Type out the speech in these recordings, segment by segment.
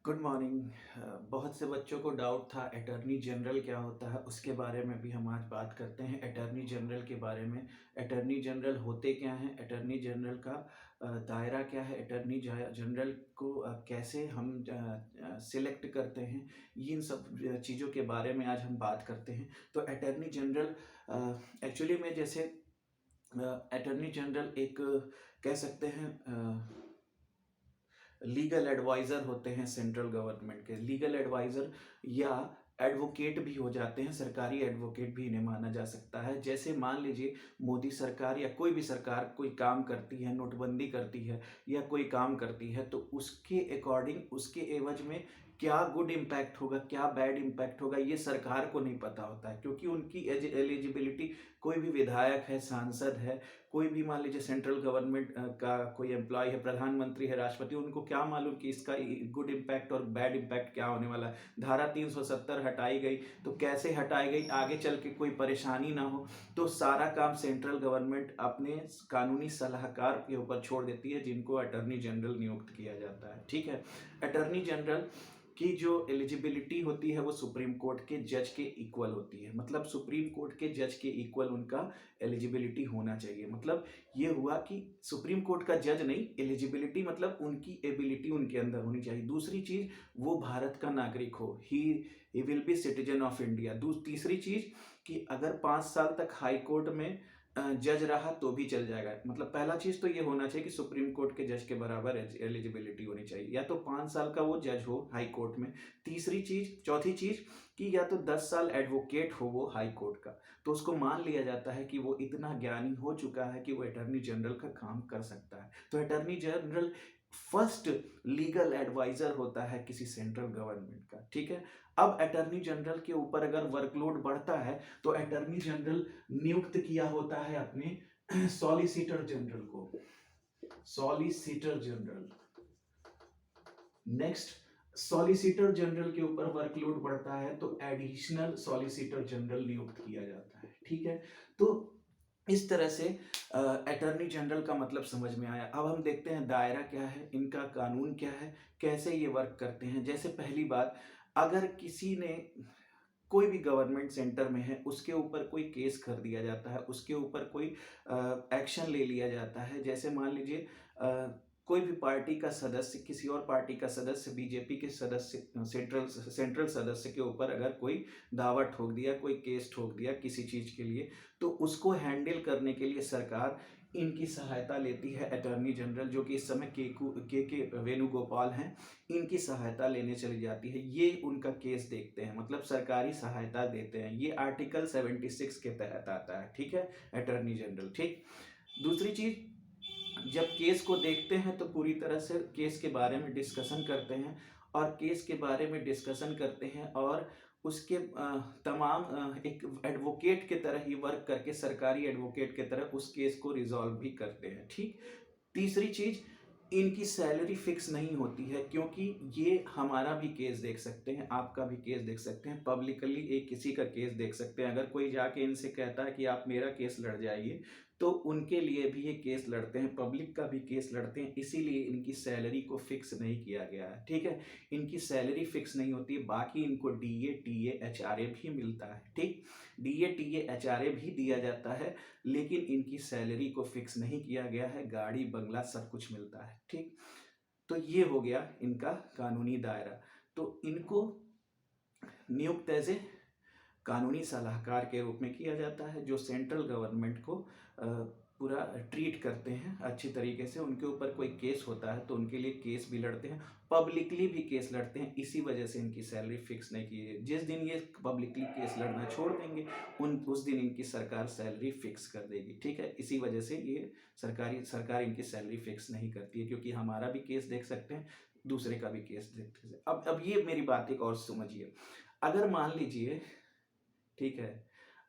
Good morning. बहुत से बच्चों को डाउट था अटॉर्नी जनरल क्या होता है, उसके बारे में भी हम आज बात करते हैं। अटॉर्नी जनरल के बारे में, अटॉर्नी जनरल होते क्या हैं, अटॉर्नी जनरल का दायरा क्या है, अटॉर्नी जनरल को कैसे हम सिलेक्ट करते हैं, इन सब चीज़ों के बारे में आज हम बात करते हैं। तो अटॉर्नी जनरल एक्चुअली में जैसे अटॉर्नी जनरल एक कह सकते हैं लीगल एडवाइज़र होते हैं सेंट्रल गवर्नमेंट के। लीगल एडवाइज़र या एडवोकेट भी हो जाते हैं, सरकारी एडवोकेट भी इन्हें माना जा सकता है। जैसे मान लीजिए मोदी सरकार या कोई भी सरकार कोई काम करती है, नोटबंदी करती है या कोई काम करती है, तो उसके अकॉर्डिंग, उसके एवज में क्या गुड इम्पैक्ट होगा, क्या बैड इम्पैक्ट होगा, ये सरकार को नहीं पता होता है। क्योंकि उनकी एलिजिबिलिटी, कोई भी विधायक है, सांसद है, कोई भी मान लीजिए सेंट्रल गवर्नमेंट का कोई एम्प्लॉय है, प्रधानमंत्री है, राष्ट्रपति, उनको क्या मालूम कि इसका गुड इम्पैक्ट और बैड इम्पैक्ट क्या होने वाला है। धारा 370 हटाई गई तो कैसे हटाई गई, आगे चल के कोई परेशानी ना हो, तो सारा काम सेंट्रल गवर्नमेंट अपने कानूनी सलाहकार के ऊपर छोड़ देती है, जिनको अटॉर्नी जनरल नियुक्त किया जाता है। ठीक है। अटॉर्नी जनरल की जो एलिजिबिलिटी होती है वो सुप्रीम कोर्ट के जज के इक्वल होती है। मतलब सुप्रीम कोर्ट के जज के इक्वल उनका एलिजिबिलिटी होना चाहिए। मतलब ये हुआ कि सुप्रीम कोर्ट का जज नहीं, एलिजिबिलिटी मतलब उनकी एबिलिटी उनके अंदर होनी चाहिए। दूसरी चीज, वो भारत का नागरिक हो, he will be citizen of India. तीसरी चीज कि अगर 5 साल तक हाई कोर्ट में जज रहा तो भी चल जाएगा। मतलब पहला चीज तो ये होना चाहिए कि सुप्रीम कोर्ट के जज के बराबर एलिजिबिलिटी होनी चाहिए, या तो 5 साल का वो जज हो हाई कोर्ट में। चौथी चीज कि या तो 10 साल एडवोकेट हो वो हाई कोर्ट का, तो उसको मान लिया जाता है कि वो इतना ज्ञानी हो चुका है कि वो अटॉर्नी जनरल का काम कर सकता है। तो attorney general first legal advisor होता है किसी सेंट्रल गवर्नमेंट का। ठीक है। अब अटॉर्नी जनरल के ऊपर अगर वर्कलोड बढ़ता है तो अटॉर्नी जनरल नियुक्त किया होता है अपने सॉलिसिटर जनरल को। Solicitor general, next, solicitor general के ऊपर वर्कलोड बढ़ता है तो एडिशनल सॉलिसिटर जनरल नियुक्त किया जाता है। ठीक है। तो इस तरह से अटॉर्नी जनरल का मतलब समझ में आया। अब हम देखते हैं दायरा क्या है, इनका कानून क्या है, कैसे ये वर्क करते हैं। जैसे पहली बात, अगर किसी ने, कोई भी गवर्नमेंट सेंटर में है, उसके ऊपर कोई केस कर दिया जाता है, उसके ऊपर कोई एक्शन ले लिया जाता है। जैसे मान लीजिए कोई भी पार्टी का सदस्य किसी और पार्टी का सदस्य, बीजेपी के सदस्य, सेंट्रल सदस्य के ऊपर अगर कोई दावा ठोक दिया, कोई केस ठोक दिया किसी चीज़ के लिए, तो उसको हैंडल करने के लिए सरकार इनकी सहायता लेती है। अटॉर्नी जनरल, जो कि इस समय के वेणुगोपाल हैं, इनकी सहायता लेने चली जाती है। ये उनका केस देखते हैं, मतलब सरकारी सहायता देते हैं। ये आर्टिकल 76 के तहत आता है। ठीक है। Attorney general. ठीक। दूसरी चीज, जब केस को देखते हैं तो पूरी तरह से केस के बारे में डिस्कशन करते हैं, और केस के बारे में डिस्कशन करते हैं और उसके तमाम एक एडवोकेट के तरह ही वर्क करके, सरकारी एडवोकेट के तरह उस केस को रिजॉल्व भी करते हैं। ठीक। तीसरी चीज, इनकी सैलरी फिक्स नहीं होती है, क्योंकि ये हमारा भी केस देख सकते हैं, आपका भी केस देख सकते हैं, पब्लिकली एक किसी का केस देख सकते हैं। अगर कोई जाके इनसे कहता है कि आप मेरा केस लड़ जाइए, तो उनके लिए भी ये केस लड़ते हैं, पब्लिक का भी केस लड़ते हैं। इसीलिए इनकी सैलरी को फिक्स नहीं किया गया है। ठीक है। इनकी सैलरी फिक्स नहीं होती है। बाकी इनको डीए, टीए, एचआरए भी मिलता है। ठीक। डीए, टीए, एचआरए भी दिया जाता है, लेकिन इनकी सैलरी को फिक्स नहीं किया गया है। गाड़ी बंगला सब कुछ मिलता है। ठीक। तो ये हो गया इनका कानूनी दायरा। तो इनको नियुक्त एज ए कानूनी सलाहकार के रूप में किया जाता है, जो सेंट्रल गवर्नमेंट को पूरा ट्रीट करते हैं अच्छी तरीके से। उनके ऊपर कोई केस होता है तो उनके लिए केस भी लड़ते हैं, पब्लिकली भी केस लड़ते हैं। इसी वजह से इनकी सैलरी फिक्स नहीं की है। जिस दिन ये पब्लिकली केस लड़ना छोड़ देंगे, उस दिन इनकी सरकार सैलरी फिक्स कर देगी। ठीक है। इसी वजह से ये सरकार इनकी सैलरी फिक्स नहीं करती है, क्योंकि हमारा भी केस देख सकते हैं, दूसरे का भी केस देखते हैं। अब ये मेरी बात एक और समझिए। अगर मान लीजिए, ठीक है,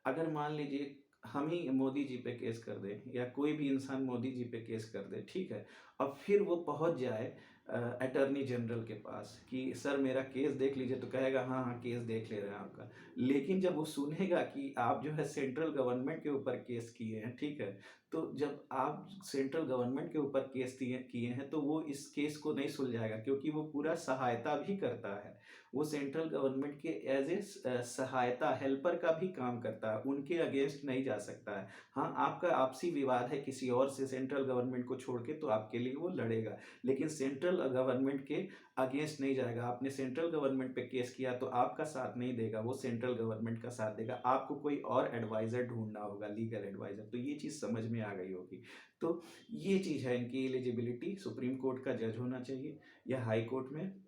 अगर मान लीजिए हम ही मोदी जी पे केस कर दें, या कोई भी इंसान मोदी जी पे केस कर दे, ठीक है, और फिर वो पहुंच जाए अटॉर्नी जनरल के पास कि सर मेरा केस देख लीजिए, तो कहेगा हाँ हाँ केस देख ले रहे हैं आपका। लेकिन जब वो सुनेगा कि आप जो है सेंट्रल गवर्नमेंट के ऊपर केस किए हैं, ठीक है, तो जब आप सेंट्रल गवर्नमेंट के ऊपर केस किए हैं तो वो इस केस को नहीं सुलझाएगा, क्योंकि वो पूरा सहायता भी करता है। वो सेंट्रल गवर्नमेंट के एज ए सहायता हेल्पर का भी काम करता है, उनके अगेंस्ट नहीं जा सकता है। हाँ, आपका आपसी विवाद है किसी और से सेंट्रल गवर्नमेंट को छोड़ के, तो आपके लिए वो लड़ेगा, लेकिन सेंट्रल गवर्नमेंट के अगेंस्ट नहीं जाएगा। आपने सेंट्रल गवर्नमेंट पे केस किया तो आपका साथ नहीं देगा, वो सेंट्रल गवर्नमेंट का साथ देगा। आपको कोई और एडवाइजर ढूंढना होगा, लीगल एडवाइजर। तो ये चीज़ समझ में आ गई होगी। तो ये चीज़ है इनकी एलिजिबिलिटी। सुप्रीम कोर्ट का जज होना चाहिए, या हाई कोर्ट में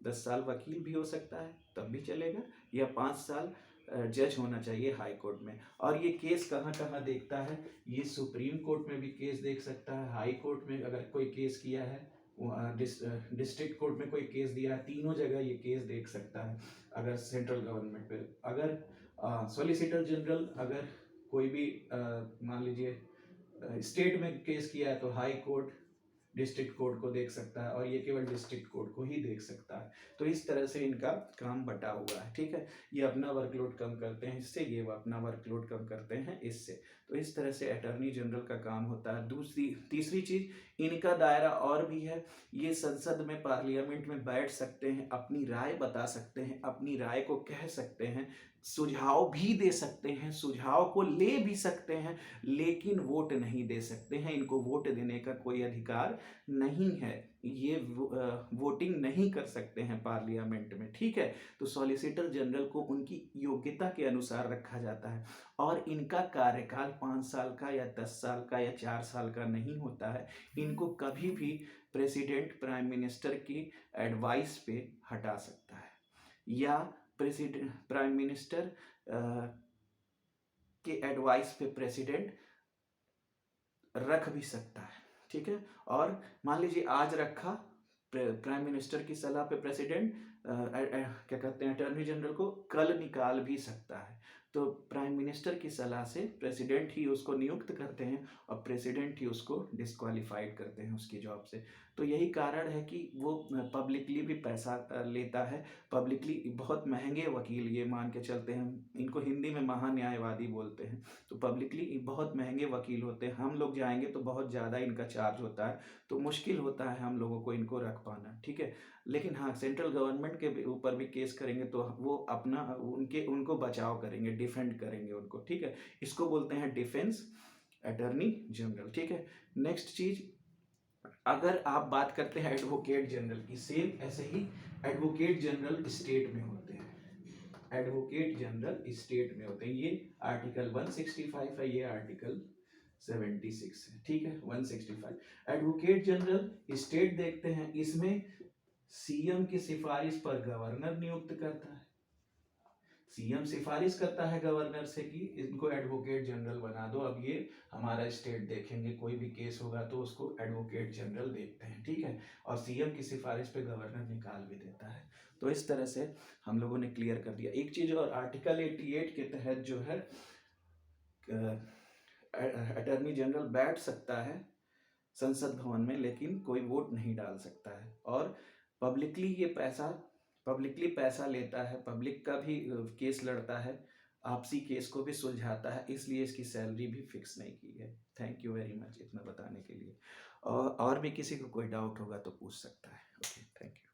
10 साल वकील भी हो सकता है तब भी चलेगा, या 5 साल जज होना चाहिए हाई कोर्ट में। और ये केस कहाँ कहाँ देखता है, ये सुप्रीम कोर्ट में भी केस देख सकता है, हाई कोर्ट में अगर कोई केस किया है, डिस्ट्रिक्ट कोर्ट में कोई केस दिया है, तीनों जगह ये केस देख सकता है। अगर सेंट्रल गवर्नमेंट पे, अगर सॉलिसिटर जनरल अगर कोई भी मान लीजिए स्टेट में केस किया है तो हाई कोर्ट डिस्ट्रिक्ट कोर्ट को देख सकता है, और ये केवल डिस्ट्रिक्ट कोर्ट को ही देख सकता है। तो इस तरह से इनका काम बटा हुआ है, ठीक है। ये अपना वर्कलोड कम करते हैं इससे, ये अपना वर्कलोड कम करते हैं इससे। तो इस तरह से अटॉर्नी जनरल का काम होता है। तीसरी चीज, इनका दायरा और भी है। ये संसद में, पार्लियामेंट में बैठ सकते हैं, अपनी राय बता सकते हैं, अपनी राय को कह सकते हैं, सुझाव भी दे सकते हैं, सुझाव को ले भी सकते हैं, लेकिन वोट नहीं दे सकते हैं। इनको वोट देने का कोई अधिकार नहीं है, ये वोटिंग नहीं कर सकते हैं पार्लियामेंट में, ठीक है। तो सॉलिसिटर जनरल को उनकी योग्यता के अनुसार रखा जाता है, और इनका कार्यकाल 5 साल का या 10 साल का या 4 साल का नहीं होता है। इनको कभी भी प्रेसिडेंट प्राइम मिनिस्टर की एडवाइस पे हटा सकता है, या प्रेसिडेंट प्राइम मिनिस्टर के एडवाइस पे प्रेसिडेंट रख भी सकता है, ठीक है। और मान लीजिए आज रखा प्राइम मिनिस्टर की सलाह पे प्रेसिडेंट, क्या कहते हैं, अटॉर्नी जनरल को कल निकाल भी सकता है। तो प्राइम मिनिस्टर की सलाह से प्रेसिडेंट ही उसको नियुक्त करते हैं, और प्रेसिडेंट ही उसको डिस्क्वालीफाइड करते हैं उसकी जॉब से। तो यही कारण है कि वो पब्लिकली भी पैसा लेता है। पब्लिकली बहुत महंगे वकील, ये मान के चलते हैं, इनको हिंदी में महान्यायवादी बोलते हैं। तो पब्लिकली बहुत महंगे वकील होते हैं, हम लोग जाएंगे तो बहुत ज़्यादा इनका चार्ज होता है, तो मुश्किल होता है हम लोगों को इनको रख पाना, ठीक है। लेकिन हाँ, सेंट्रल गवर्नमेंट के ऊपर भी केस करेंगे तो वो अपना उनको बचाव करेंगे, डिफेंड करेंगे उनको, ठीक है। इसको बोलते हैं डिफेंस अटॉर्नी जनरल, ठीक है। नेक्स्ट चीज, अगर आप बात करते हैं एडवोकेट जनरल की, सेम ऐसे ही एडवोकेट जनरल स्टेट में होते हैं। एडवोकेट जनरल स्टेट में होते हैं। ये आर्टिकल 165 है, ये आर्टिकल 76 है, ठीक है। 165 एडवोकेट जनरल स्टेट देखते हैं। इसमें सीएम की सिफारिश पर गवर्नर नियुक्त करता है। सीएम सिफारिश करता है गवर्नर से कि इनको एडवोकेट जनरल बना दो। अब ये हमारा स्टेट देखेंगे, कोई भी केस होगा तो उसको एडवोकेट जनरल देखते हैं, ठीक है। और सीएम की सिफारिश पे गवर्नर निकाल भी देता है। तो इस तरह से हम लोगों ने क्लियर कर दिया। एक चीज और, आर्टिकल 88 के तहत जो है अटॉर्नी जनरल बैठ सकता है संसद भवन में, लेकिन कोई वोट नहीं डाल सकता है। और पब्लिकली पैसा लेता है, पब्लिक का भी केस लड़ता है, आपसी केस को भी सुलझाता है, इसलिए इसकी सैलरी भी फिक्स नहीं की है। थैंक यू वेरी मच इतना बताने के लिए। और भी किसी को कोई डाउट होगा तो पूछ सकता है। Okay, thank you.